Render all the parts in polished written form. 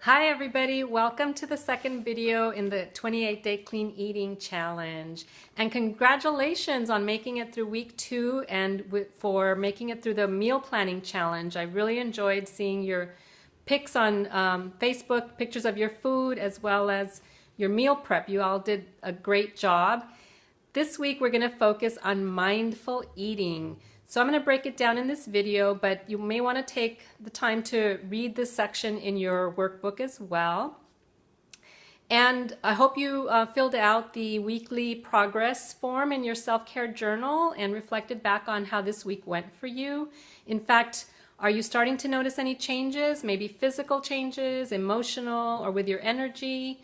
Hi everybody, welcome to the second video in the 28-day clean eating challenge. And congratulations on making it through week 2 and for making it through the meal planning challenge. I really enjoyed seeing your pics on Facebook, pictures of your food as well as your meal prep. You all did a great job. This week we're going to focus on mindful eating. So I'm going to break it down in this video, but you may want to take the time to read this section in your workbook as well. And I hope you filled out the weekly progress form in your self-care journal and reflected back on how this week went for you. In fact, are you starting to notice any changes, maybe physical changes, emotional, or with your energy?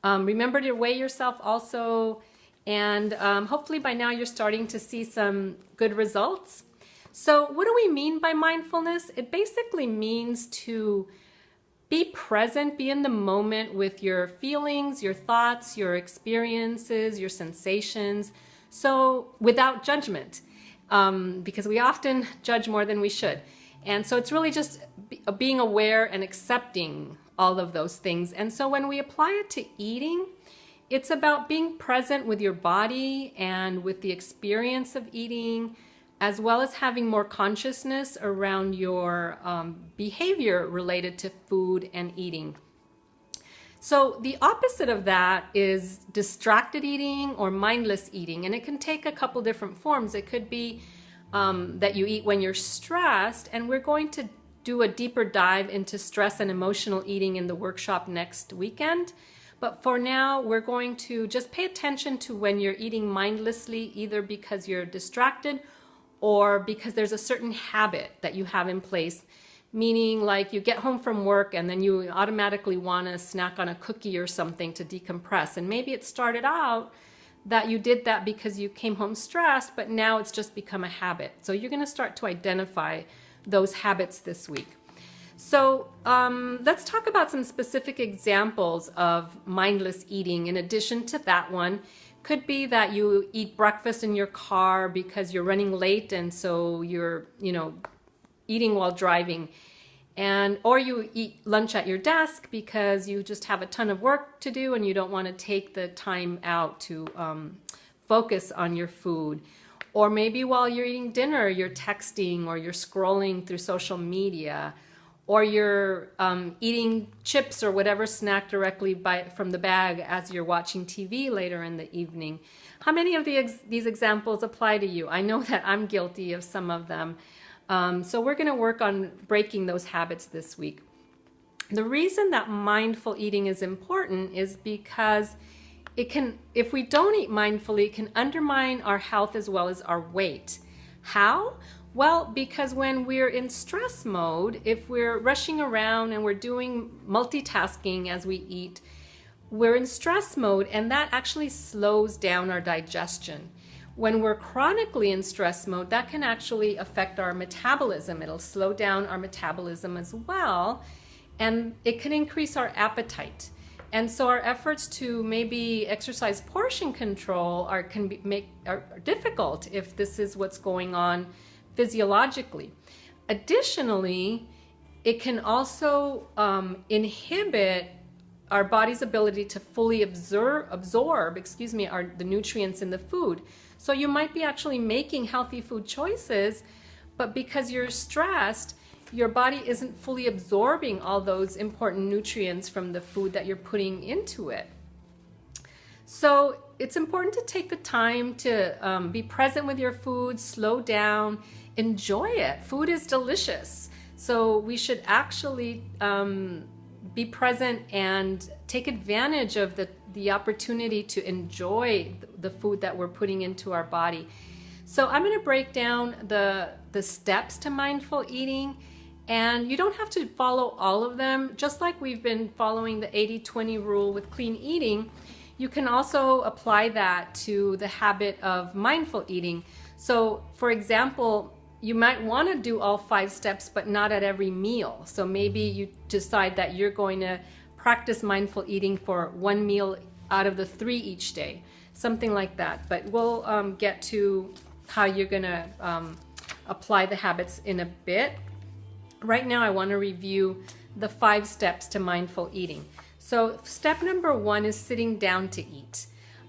Remember to weigh yourself also. And hopefully by now you're starting to see some good results. So what do we mean by mindfulness? It basically means to be present, be in the moment with your feelings, your thoughts, your experiences, your sensations, so without judgment, because we often judge more than we should. And so it's really just being aware and accepting all of those things. And so when we apply it to eating, it's about being present with your body and with the experience of eating, as well as having more consciousness around your behavior related to food and eating. So the opposite of that is distracted eating or mindless eating, and it can take a couple different forms. It could be that you eat when you're stressed, and we're going to do a deeper dive into stress and emotional eating in the workshop next weekend. But for now, we're going to just pay attention to when you're eating mindlessly, either because you're distracted or because there's a certain habit that you have in place, meaning like you get home from work and then you automatically want to snack on a cookie or something to decompress. And maybe it started out that you did that because you came home stressed, but now it's just become a habit. So you're going to start to identify those habits this week. So let's talk about some specific examples of mindless eating. In addition to that one, could be that you eat breakfast in your car because you're running late and so you're, eating while driving. Or you eat lunch at your desk because you just have a ton of work to do and you don't want to take the time out to focus on your food. Or maybe while you're eating dinner, you're texting or you're scrolling through social media. Or you're eating chips or whatever snack directly from the bag as you're watching TV later in the evening. How many of these examples apply to you? I know that I'm guilty of some of them. So we're going to work on breaking those habits this week. The reason that mindful eating is important is because if we don't eat mindfully, it can undermine our health as well as our weight. How? Well, because when we're in stress mode, if we're rushing around and we're doing multitasking as we eat, we're in stress mode and that actually slows down our digestion. When we're chronically in stress mode, that can actually affect our metabolism. It'll slow down our metabolism as well, and it can increase our appetite. And so our efforts to maybe exercise portion control are difficult if this is what's going on physiologically. Additionally, it can also inhibit our body's ability to fully absorb the nutrients in the food. So you might be actually making healthy food choices, but because you're stressed, your body isn't fully absorbing all those important nutrients from the food that you're putting into it. So it's important to take the time to be present with your food, slow down, enjoy it. Food is delicious. So we should actually be present and take advantage of the opportunity to enjoy the food that we're putting into our body. So I'm going to break down the steps to mindful eating, and you don't have to follow all of them. Just like we've been following the 80-20 rule with clean eating, you can also apply that to the habit of mindful eating. So for example, you might want to do all 5 steps, but not at every meal. So maybe you decide that you're going to practice mindful eating for 1 meal out of the 3 each day, something like that. But we'll get to how you're going to apply the habits in a bit. Right now I want to review the 5 steps to mindful eating. So step number 1 is sitting down to eat.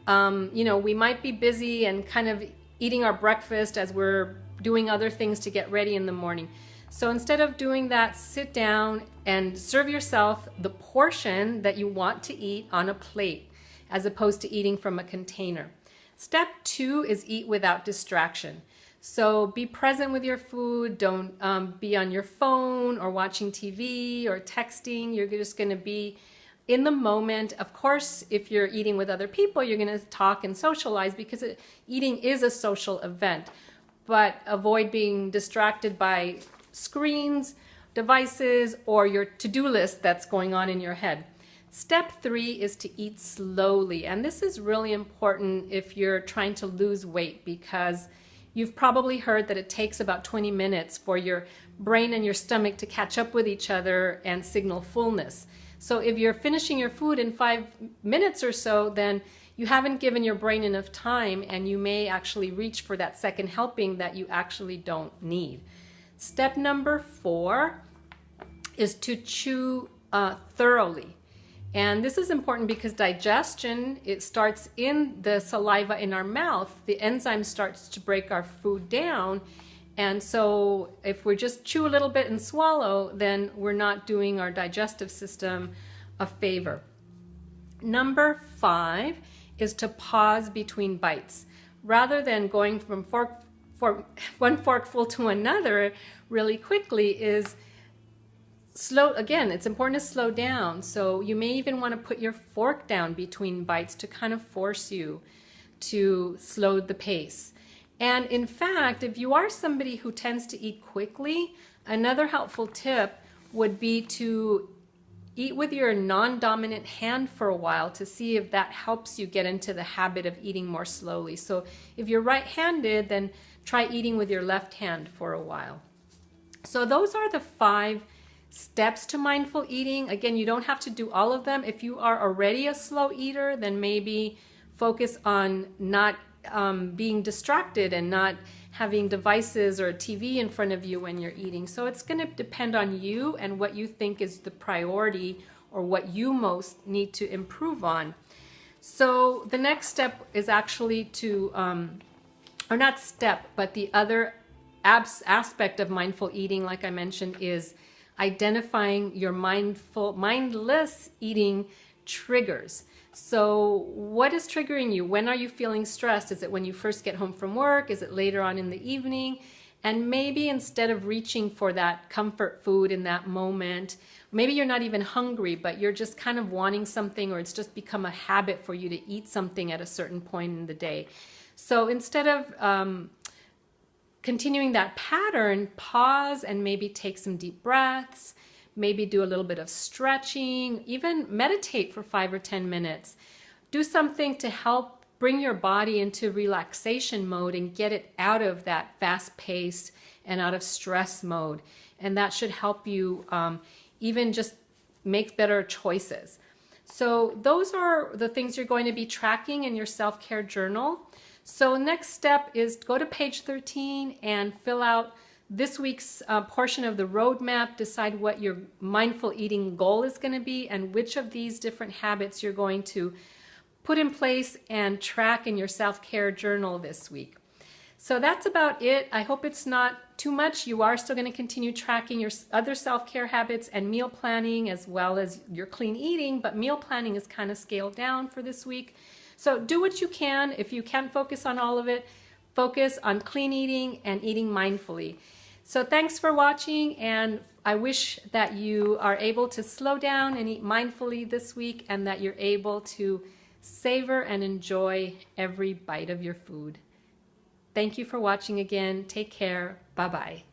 You know, we might be busy and kind of eating our breakfast as we're doing other things to get ready in the morning. So instead of doing that, sit down and serve yourself the portion that you want to eat on a plate, as opposed to eating from a container. Step 2 is eat without distraction. So be present with your food. Don't be on your phone or watching TV or texting. You're just going to be in the moment. Of course, if you're eating with other people, you're going to talk and socialize, because eating is a social event. But avoid being distracted by screens, devices, or your to-do list that's going on in your head. Step 3 is to eat slowly. And this is really important if you're trying to lose weight, because you've probably heard that it takes about 20 minutes for your brain and your stomach to catch up with each other and signal fullness. So if you're finishing your food in 5 minutes or so, then you haven't given your brain enough time, and you may actually reach for that second helping that you actually don't need. Step number 4 is to chew thoroughly. And this is important because digestion, it starts in the saliva in our mouth. The enzyme starts to break our food down. And so if we just chew a little bit and swallow, then we're not doing our digestive system a favor. Number 5 is to pause between bites. Rather than going from one forkful to another really quickly, is slow. Again, it's important to slow down. So you may even want to put your fork down between bites to kind of force you to slow the pace. And in fact, if you are somebody who tends to eat quickly, another helpful tip would be to eat with your non-dominant hand for a while to see if that helps you get into the habit of eating more slowly. So if you're right-handed, then try eating with your left hand for a while. So those are the 5 steps to mindful eating. Again, you don't have to do all of them. If you are already a slow eater, then maybe focus on not being distracted and not having devices or a TV in front of you when you're eating. So it's going to depend on you and what you think is the priority, or what you most need to improve on. So the next step is actually to, or not step, but the other aspect of mindful eating, like I mentioned, is identifying your mindless eating triggers. So what is triggering you? When are you feeling stressed? Is it when you first get home from work? Is it later on in the evening? And maybe instead of reaching for that comfort food in that moment, maybe you're not even hungry, but you're just kind of wanting something, or it's just become a habit for you to eat something at a certain point in the day. So instead of continuing that pattern, pause and maybe take some deep breaths. Maybe do a little bit of stretching, even meditate for 5 or 10 minutes. Do something to help bring your body into relaxation mode and get it out of that fast pace and out of stress mode. And that should help you even just make better choices. So those are the things you're going to be tracking in your self-care journal. So next step is go to page 13 and fill out this week's portion of the roadmap. Decide what your mindful eating goal is going to be, and which of these different habits you're going to put in place and track in your self-care journal this week. So that's about it. I hope it's not too much. You are still going to continue tracking your other self-care habits and meal planning, as well as your clean eating, but meal planning is kind of scaled down for this week. So do what you can. If you can't focus on all of it, focus on clean eating and eating mindfully. So thanks for watching, and I wish that you are able to slow down and eat mindfully this week, and that you're able to savor and enjoy every bite of your food. Thank you for watching again. Take care. Bye-bye.